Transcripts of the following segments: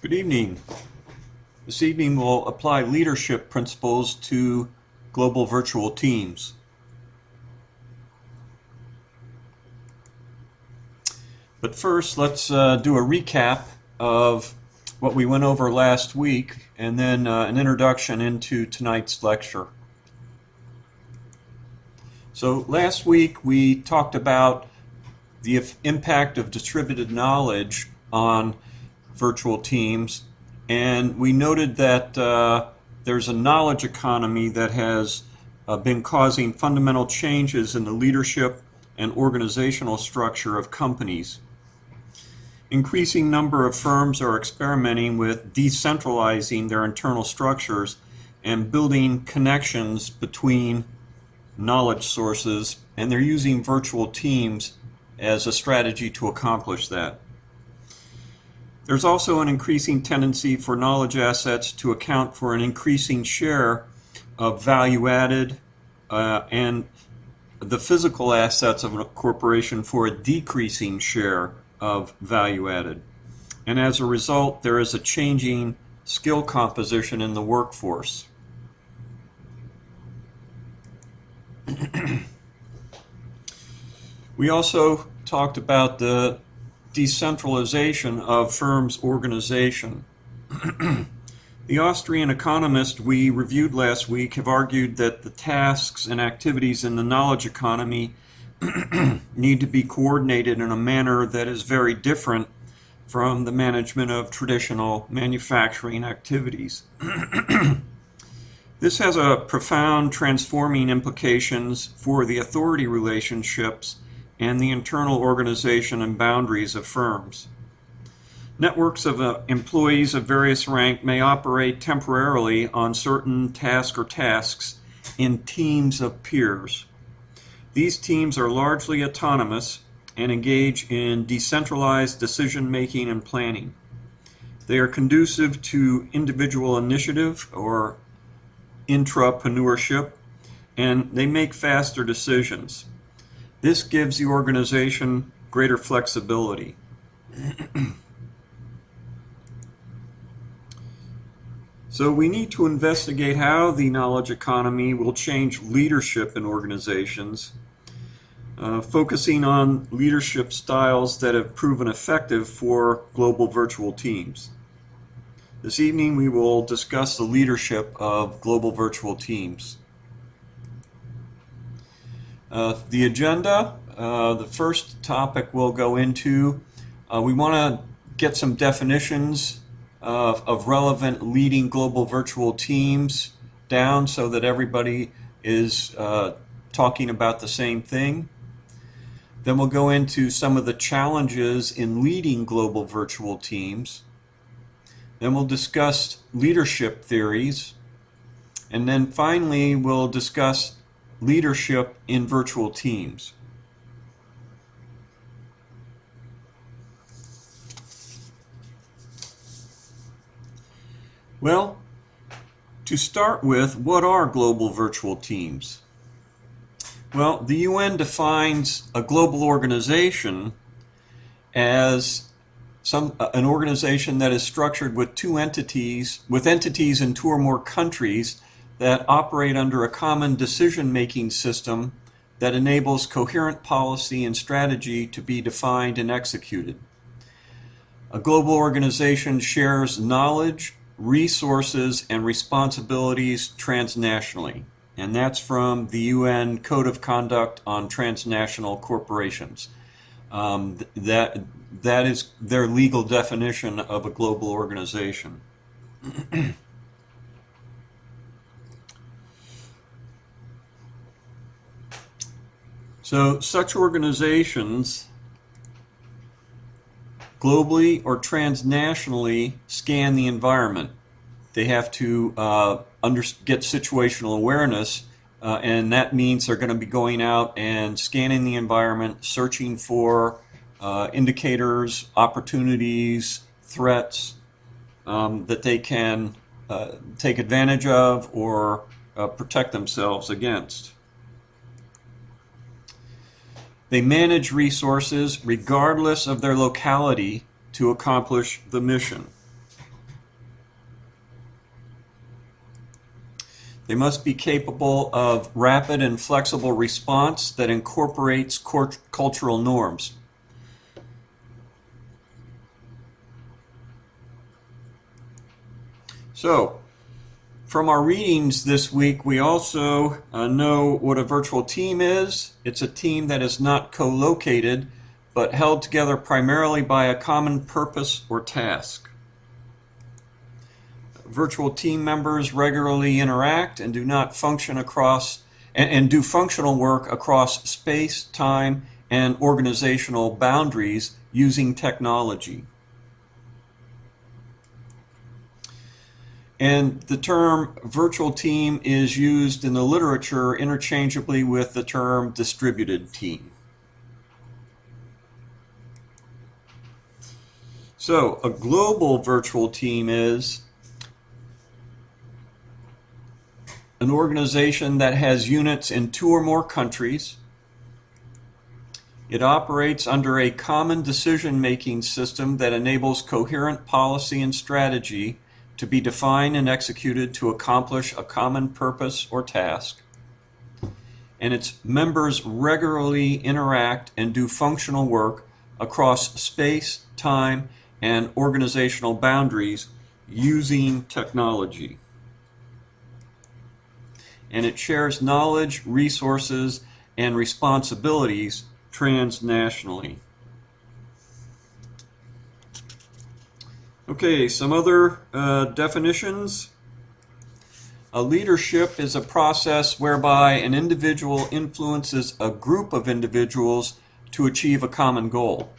Good evening. This evening we'll apply leadership principles to global virtual teams. But first, let's do a recap of what we went over last week and then an introduction into tonight's lecture. So last week we talked about the impact of distributed knowledge on virtual teams, and we noted that there's a knowledge economy that has been causing fundamental changes in the leadership and organizational structure of companies. Increasing number of firms are experimenting with decentralizing their internal structures and building connections between knowledge sources, and they're using virtual teams as a strategy to accomplish that. There's also an increasing tendency for knowledge assets to account for an increasing share of value added and the physical assets of a corporation for a decreasing share of value added. And as a result, there is a changing skill composition in the workforce. We also talked about the decentralization of firms' organization. The Austrian economists we reviewed last week have argued that the tasks and activities in the knowledge economy need to be coordinated in a manner that is very different from the management of traditional manufacturing activities. This has a profound transforming implications for the authority relationships and the internal organization and boundaries of firms. Networks of employees of various rank may operate temporarily on certain tasks in teams of peers. These teams are largely autonomous and engage in decentralized decision-making and planning. They are conducive to individual initiative or intrapreneurship, and they make faster decisions. This gives the organization greater flexibility. So we need to investigate how the knowledge economy will change leadership in organizations, focusing on leadership styles that have proven effective for global virtual teams. This evening we will discuss the leadership of global virtual teams. The agenda, the first topic we'll go into, we want to get some definitions of relevant leading global virtual teams down so that everybody is talking about the same thing. Then we'll go into some of the challenges in leading global virtual teams. Then we'll discuss leadership theories. And then finally we'll discuss leadership in virtual teams. Well, to start with, what are global virtual teams? Well, the UN defines a global organization as an organization that is structured with entities in two or more countries that operate under a common decision-making system that enables coherent policy and strategy to be defined and executed. A global organization shares knowledge, resources, and responsibilities transnationally, and that's from the UN Code of Conduct on Transnational Corporations. That is their legal definition of a global organization. So such organizations globally or transnationally scan the environment. They have to get situational awareness, and that means they're going to be going out and scanning the environment, searching for indicators, opportunities, threats that they can take advantage of or protect themselves against. They manage resources regardless of their locality to accomplish the mission. They must be capable of rapid and flexible response that incorporates cultural norms. So, from our readings this week, we also know what a virtual team is. It's a team that is not co-located, but held together primarily by a common purpose or task. Virtual team members regularly interact and do not function across and do functional work across space, time, and organizational boundaries using technology. And the term virtual team is used in the literature interchangeably with the term distributed team. So, a global virtual team is an organization that has units in 2 or more countries. It operates under a common decision-making system that enables coherent policy and strategy to be defined and executed to accomplish a common purpose or task. And its members regularly interact and do functional work across space, time, and organizational boundaries using technology. And it shares knowledge, resources, and responsibilities transnationally. Okay, some other definitions. A leadership is a process whereby an individual influences a group of individuals to achieve a common goal.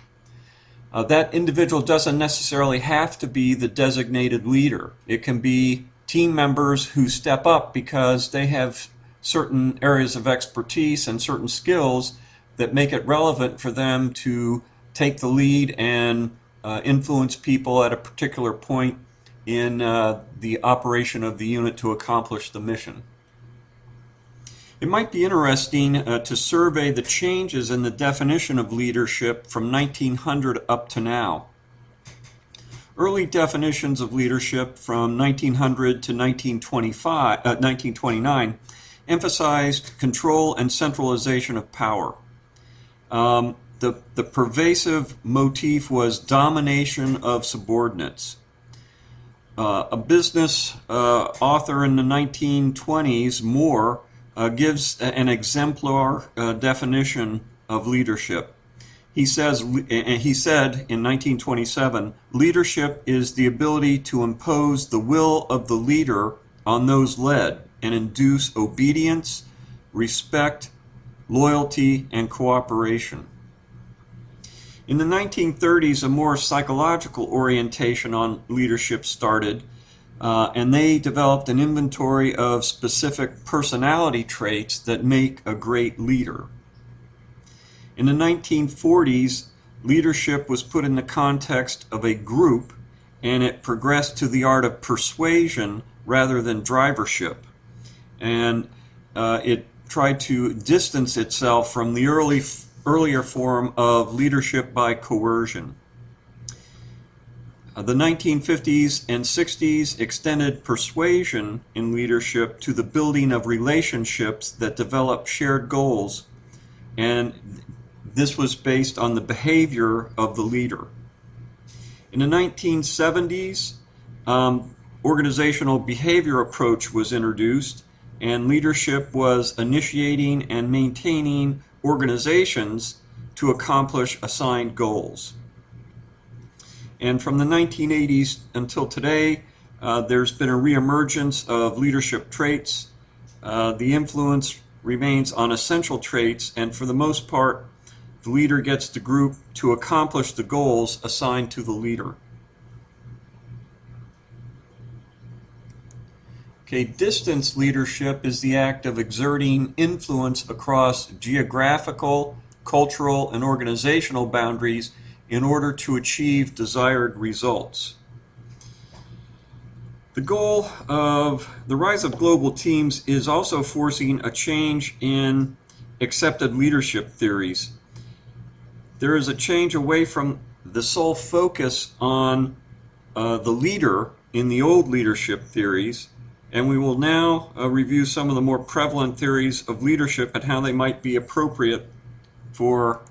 That individual doesn't necessarily have to be the designated leader. It can be team members who step up because they have certain areas of expertise and certain skills that make it relevant for them to take the lead and influence people at a particular point in the operation of the unit to accomplish the mission. It might be interesting to survey the changes in the definition of leadership from 1900 up to now. Early definitions of leadership from 1900 to 1929 emphasized control and centralization of power. The pervasive motif was domination of subordinates. A business author in the 1920s, Moore, gives an exemplar definition of leadership. He said in 1927, leadership is the ability to impose the will of the leader on those led and induce obedience, respect, loyalty, and cooperation. In the 1930s, a more psychological orientation on leadership started, and they developed an inventory of specific personality traits that make a great leader. In the 1940s, leadership was put in the context of a group, and it progressed to the art of persuasion rather than drivership. And it tried to distance itself from the earlier form of leadership by coercion. The 1950s and 60s extended persuasion in leadership to the building of relationships that develop shared goals, and this was based on the behavior of the leader. In the 1970s, organizational behavior approach was introduced, and leadership was initiating and maintaining organizations to accomplish assigned goals. And from the 1980s until today, there's been a reemergence of leadership traits. The influence remains on essential traits, and for the most part, the leader gets the group to accomplish the goals assigned to the leader. Okay, distance leadership is the act of exerting influence across geographical, cultural, and organizational boundaries in order to achieve desired results. The goal of the rise of global teams is also forcing a change in accepted leadership theories. There is a change away from the sole focus on the leader in the old leadership theories And we will now review some of the more prevalent theories of leadership and how they might be appropriate for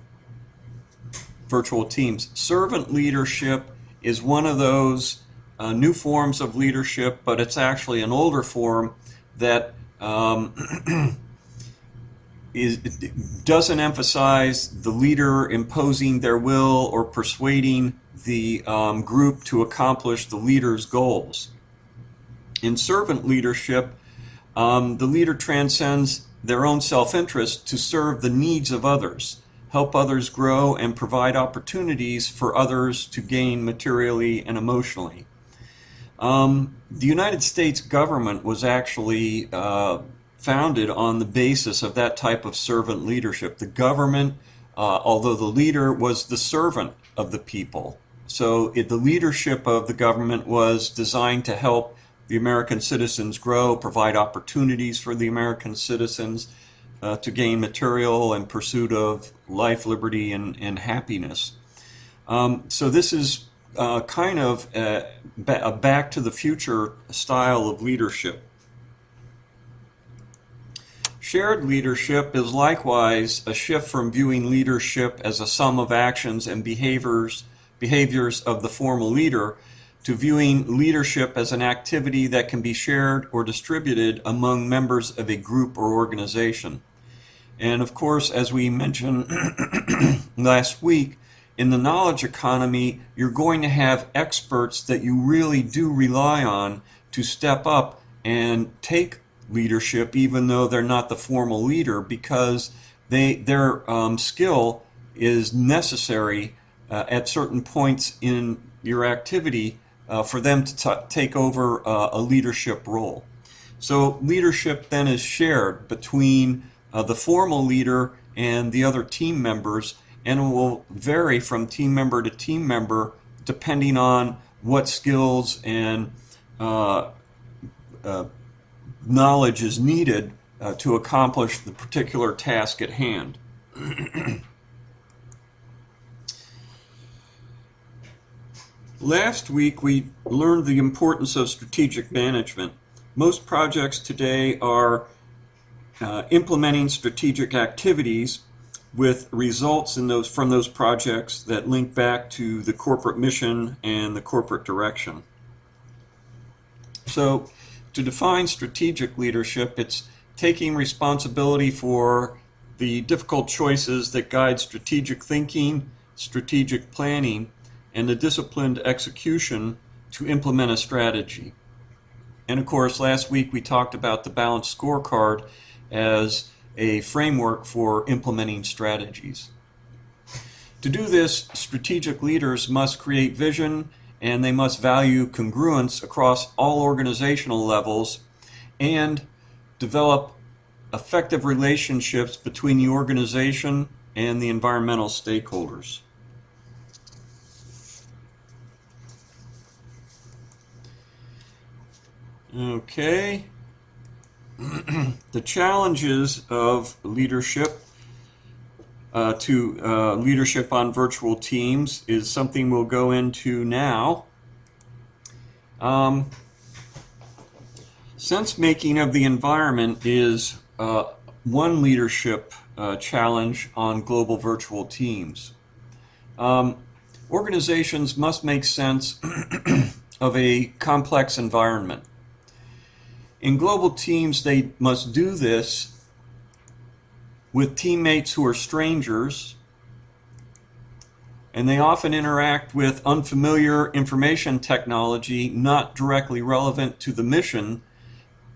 virtual teams. Servant leadership is one of those new forms of leadership, but it's actually an older form that doesn't emphasize the leader imposing their will or persuading the group to accomplish the leader's goals. In servant leadership, the leader transcends their own self-interest to serve the needs of others, help others grow, and provide opportunities for others to gain materially and emotionally. The United States government was actually founded on the basis of that type of servant leadership. The government, although the leader was the servant of the people, so the leadership of the government was designed to help the American citizens grow, provide opportunities for the American citizens to gain material and pursuit of life, liberty, and happiness. So this is kind of a back to the future style of leadership. Shared leadership is likewise a shift from viewing leadership as a sum of actions and behaviors of the formal leader to viewing leadership as an activity that can be shared or distributed among members of a group or organization. And of course, as we mentioned last week, in the knowledge economy, you're going to have experts that you really do rely on to step up and take leadership, even though they're not the formal leader, because their skill is necessary at certain points in your activity for them to take over a leadership role. So leadership then is shared between the formal leader and the other team members, and it will vary from team member to team member depending on what skills and knowledge is needed to accomplish the particular task at hand. Last week we learned the importance of strategic management. Most projects today are implementing strategic activities with results from those projects that link back to the corporate mission and the corporate direction. So to define strategic leadership, it's taking responsibility for the difficult choices that guide strategic thinking, strategic planning, and the disciplined execution to implement a strategy. And of course, last week we talked about the balanced scorecard as a framework for implementing strategies. To do this, strategic leaders must create vision, and they must value congruence across all organizational levels and develop effective relationships between the organization and the environmental stakeholders. Okay. The challenges of leadership to leadership on virtual teams is something we'll go into now. Sense making of the environment is one leadership challenge on global virtual teams. Organizations must make sense of a complex environment. In global teams, they must do this with teammates who are strangers, and they often interact with unfamiliar information technology not directly relevant to the mission,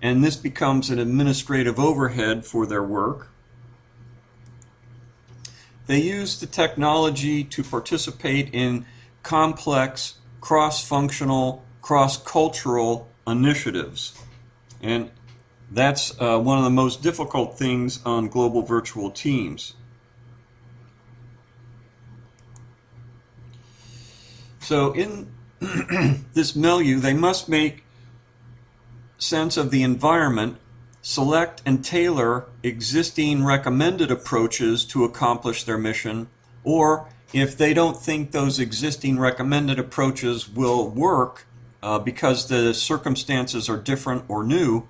and this becomes an administrative overhead for their work. They use the technology to participate in complex, cross-functional, cross-cultural initiatives. And that's one of the most difficult things on global virtual teams. So in this milieu, they must make sense of the environment, select and tailor existing recommended approaches to accomplish their mission, or if they don't think those existing recommended approaches will work, because the circumstances are different or new,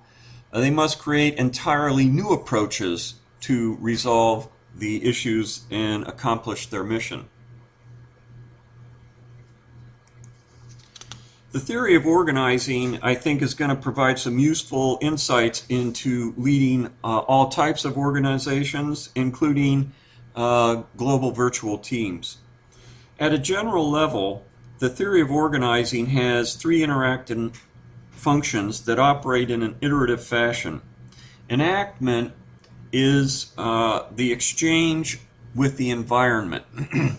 they must create entirely new approaches to resolve the issues and accomplish their mission. The theory of organizing, I think, is going to provide some useful insights into leading all types of organizations, including global virtual teams. At a general level, the theory of organizing has three interacting functions that operate in an iterative fashion. Enactment is the exchange with the environment.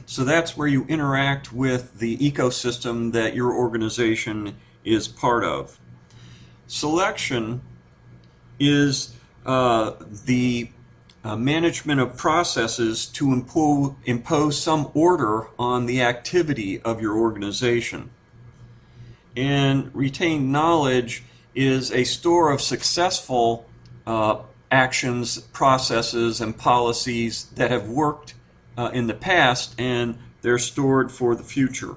So that's where you interact with the ecosystem that your organization is part of. Selection is the management of processes to impose some order on the activity of your organization. And retained knowledge is a store of successful actions, processes, and policies that have worked in the past, and they're stored for the future.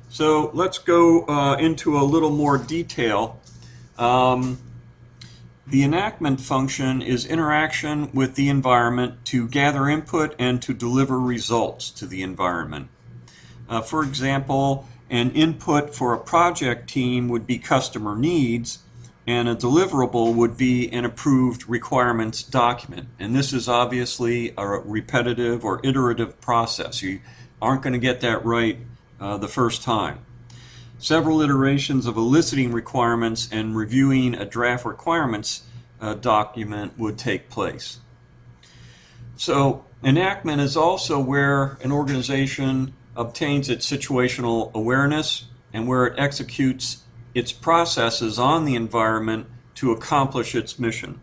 So let's go into a little more detail. The enactment function is interaction with the environment to gather input and to deliver results to the environment. For example, an input for a project team would be customer needs, and a deliverable would be an approved requirements document. And this is obviously a repetitive or iterative process. You aren't going to get that right the first time. Several iterations of eliciting requirements and reviewing a draft requirements document would take place. So enactment is also where an organization obtains its situational awareness and where it executes its processes on the environment to accomplish its mission.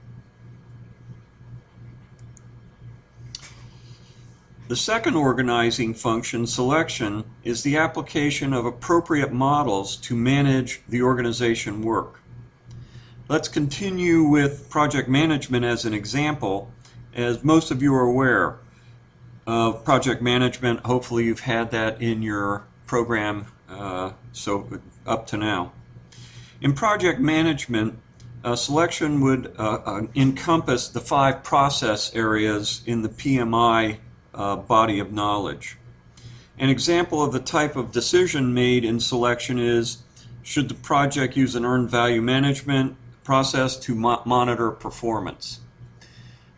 The second organizing function, selection, is the application of appropriate models to manage the organization work. Let's continue with project management as an example. As most of you are aware of project management, hopefully you've had that in your program so up to now. In project management, selection would encompass the 5 process areas in the PMI body of knowledge. An example of the type of decision made in selection is, should the project use an earned value management process to monitor performance?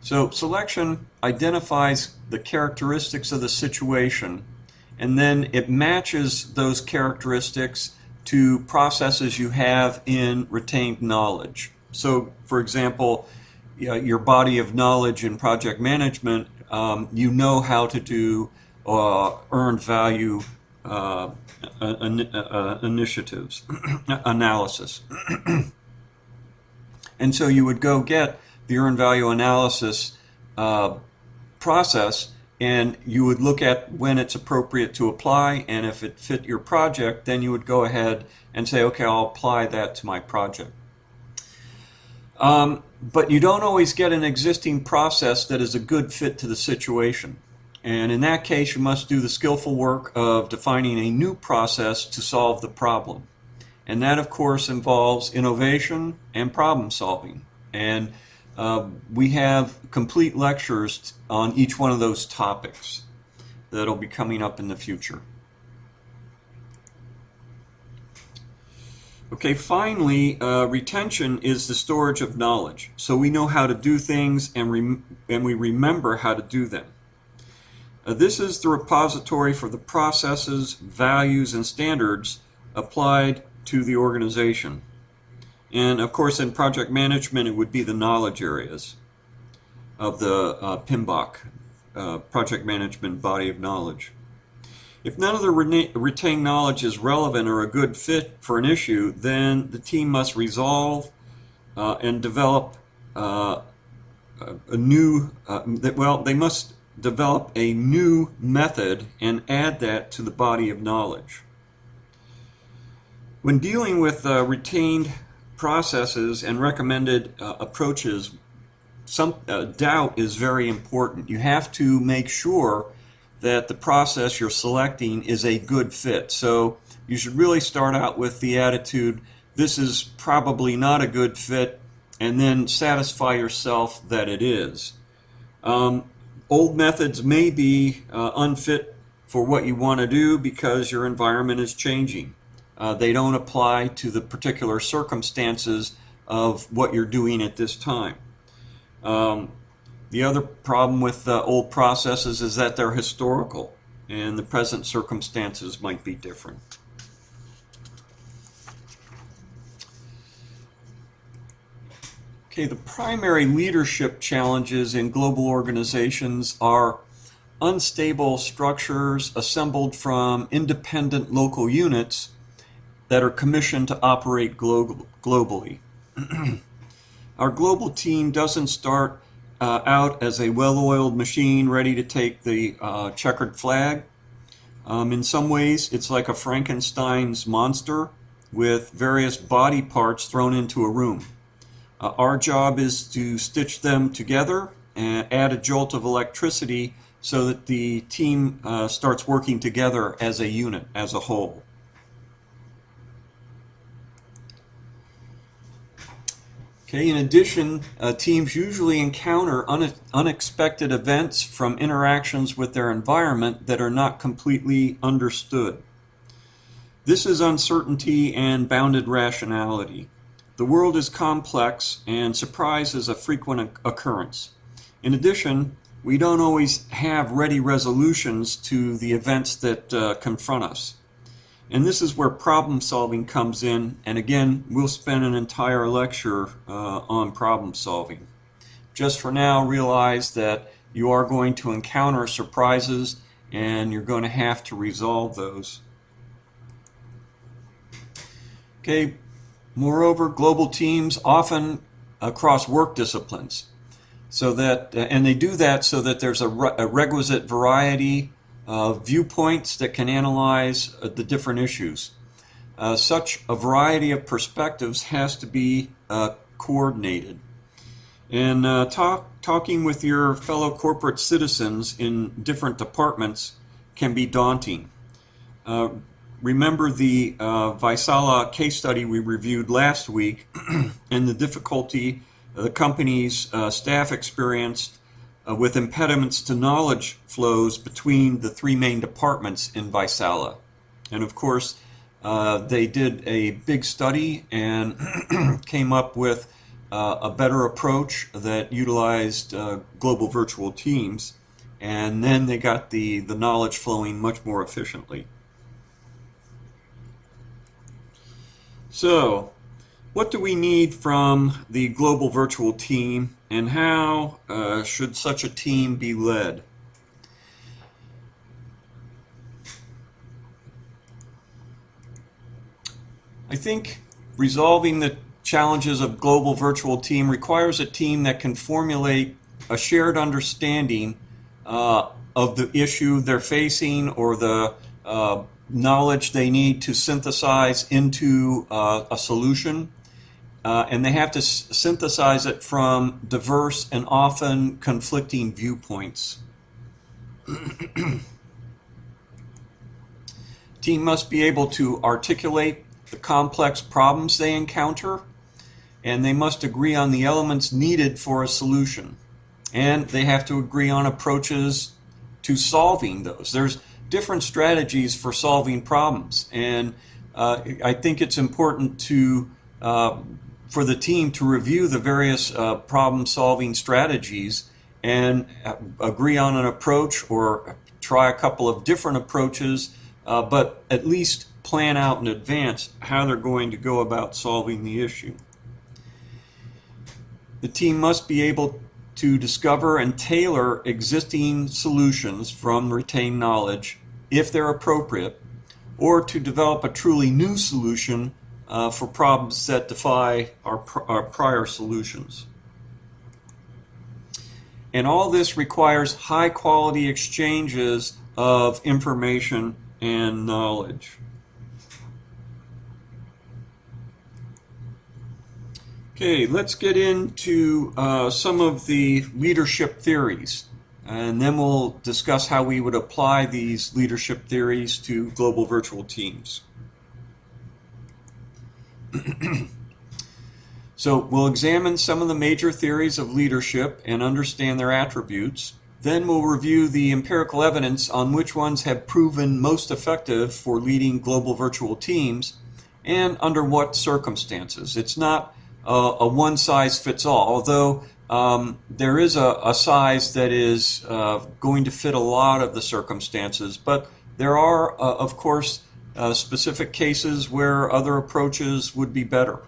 So selection identifies the characteristics of the situation, and then it matches those characteristics to processes you have in retained knowledge. So, for example, your body of knowledge in project management, you know how to do earned value initiatives, analysis. And so you would go get the earned value analysis process, and you would look at when it's appropriate to apply, and if it fit your project, then you would go ahead and say, okay, I'll apply that to my project. But you don't always get an existing process that is a good fit to the situation. And in that case, you must do the skillful work of defining a new process to solve the problem. And that, of course, involves innovation and problem solving. And we have complete lectures on each one of those topics that'll be coming up in the future. Okay, finally, retention is the storage of knowledge. So we know how to do things, and we remember how to do them. This is the repository for the processes, values, and standards applied to the organization. And of course, in project management, it would be the knowledge areas of the PMBOK, project management body of knowledge. If none of the retained knowledge is relevant or a good fit for an issue, then the team must resolve and develop they must develop a new method and add that to the body of knowledge. When dealing with retained processes and recommended approaches, doubt is very important. You have to make sure that the process you're selecting is a good fit. So you should really start out with the attitude, this is probably not a good fit, and then satisfy yourself that it is. Old methods may be unfit for what you want to do because your environment is changing. They don't apply to the particular circumstances of what you're doing at this time. The other problem with old processes is that they're historical, and the present circumstances might be different. Okay, the primary leadership challenges in global organizations are unstable structures assembled from independent local units that are commissioned to operate globally. Our global team doesn't start out as a well-oiled machine ready to take the checkered flag. In some ways, it's like a Frankenstein's monster with various body parts thrown into a room. Our job is to stitch them together and add a jolt of electricity so that the team starts working together as a unit, as a whole. Okay, in addition, teams usually encounter unexpected events from interactions with their environment that are not completely understood. This is uncertainty and bounded rationality. The world is complex, and surprise is a frequent occurrence. In addition, we don't always have ready resolutions to the events that confront us. And this is where problem solving comes in, and again, we'll spend an entire lecture on problem solving. Just for now, realize that you are going to encounter surprises, and you're going to have to resolve those. Okay. Moreover, global teams often across work disciplines, so that and they do that so that there's a requisite variety of viewpoints that can analyze the different issues. Such a variety of perspectives has to be coordinated. And talking with your fellow corporate citizens in different departments can be daunting. Remember the Vaisala case study we reviewed last week and the difficulty the company's staff experienced with impediments to knowledge flows between the three main departments in Vaisala. And of course, they did a big study and came up with a better approach that utilized global virtual teams, and then they got the knowledge flowing much more efficiently. So, what do we need from the global virtual team, and how should such a team be led? I think resolving the challenges of global virtual team requires a team that can formulate a shared understanding of the issue they're facing or the knowledge they need to synthesize into a solution, and they have to synthesize it from diverse and often conflicting viewpoints. Team must be able to articulate the complex problems they encounter, and they must agree on the elements needed for a solution, and they have to agree on approaches to solving those. There's different strategies for solving problems, and I think it's important to for the team to review the various problem-solving strategies and agree on an approach or try a couple of different approaches, but at least plan out in advance how they're going to go about solving the issue. The team must be able to discover and tailor existing solutions from retained knowledge if they're appropriate, or to develop a truly new solution for problems that defy our prior solutions. And all this requires high quality exchanges of information and knowledge. Okay, let's get into some of the leadership theories. and then we'll discuss how we would apply these leadership theories to global virtual teams. So we'll examine some of the major theories of leadership and understand their attributes. Then we'll review the empirical evidence on which ones have proven most effective for leading global virtual teams and under what circumstances. It's not a one-size-fits-all, although there is a size that is going to fit a lot of the circumstances, but there are, of course, specific cases where other approaches would be better.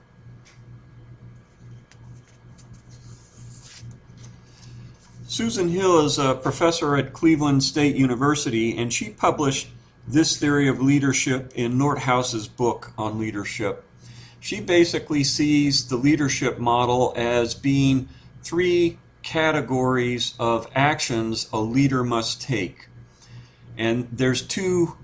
Susan Hill is a professor at Cleveland State University, and she published this theory of leadership in Nordhaus's book on leadership. She basically sees the leadership model as being three categories of actions a leader must take. And there's two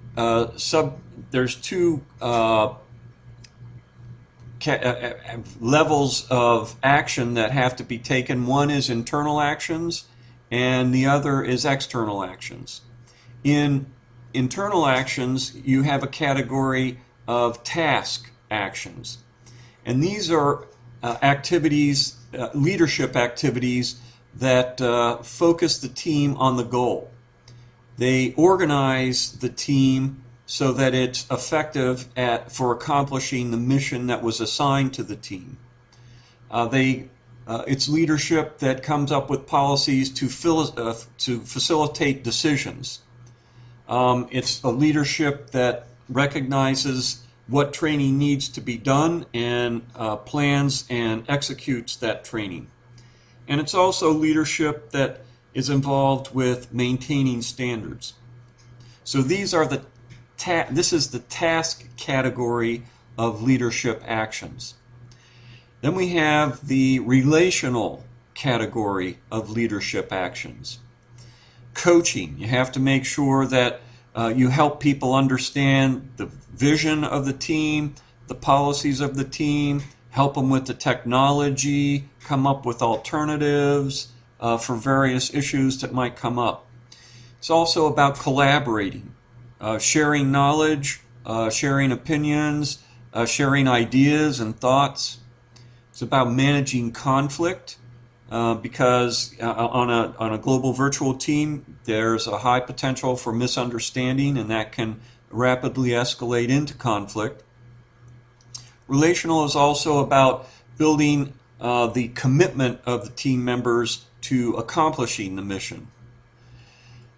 levels of action that have to be taken. One is internal actions, and the other is external actions. In internal actions, you have a category of task actions. And these are activities, leadership activities that focus the team on the goal. They organize the team so that it's effective for accomplishing the mission that was assigned to the team. It's leadership that comes up with policies to facilitate decisions. It's a leadership that recognizes what training needs to be done and plans and executes that training. And it's also leadership that is involved with maintaining standards. So these are this is the task category of leadership actions. Then we have the relational category of leadership actions. Coaching. You have to make sure that you help people understand the vision of the team, the policies of the team, help them with the technology, come up with alternatives for various issues that might come up. It's also about collaborating, sharing knowledge, sharing opinions, sharing ideas and thoughts. It's about managing conflict because on a global virtual team, there's a high potential for misunderstanding, and that can rapidly escalate into conflict. Relational is also about building the commitment of the team members to accomplishing the mission.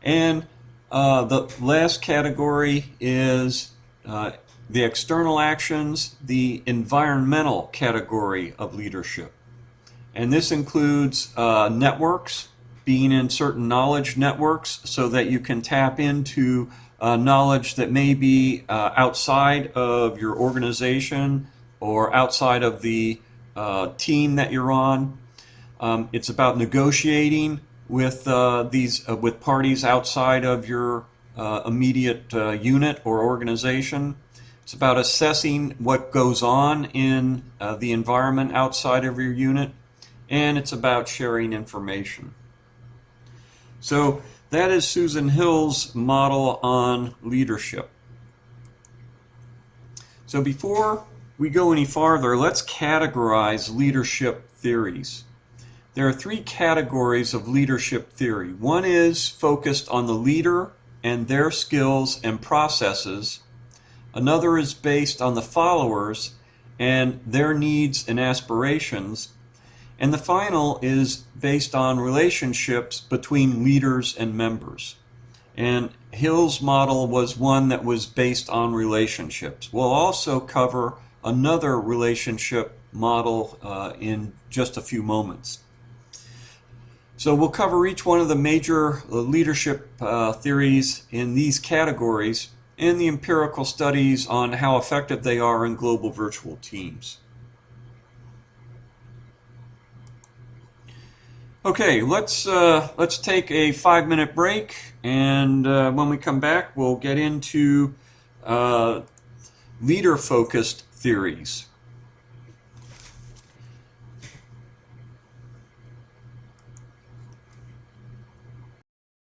And the last category is the external actions, the environmental category of leadership. And this includes networks, being in certain knowledge networks so that you can tap into knowledge that may be outside of your organization or outside of the team that you're on. It's about negotiating with with parties outside of your immediate unit or organization. It's about assessing what goes on in the environment outside of your unit, and it's about sharing information. So that is Susan Hill's model on leadership. So before we go any farther, let's categorize leadership theories. There are three categories of leadership theory. One is focused on the leader and their skills and processes. Another is based on the followers and their needs and aspirations. And the final is based on relationships between leaders and members. And Hill's model was one that was based on relationships. We'll also cover another relationship model in just a few moments. So we'll cover each one of the major leadership theories in these categories and the empirical studies on how effective they are in global virtual teams. Okay, let's take a 5-minute break, and when we come back, we'll get into leader-focused theories.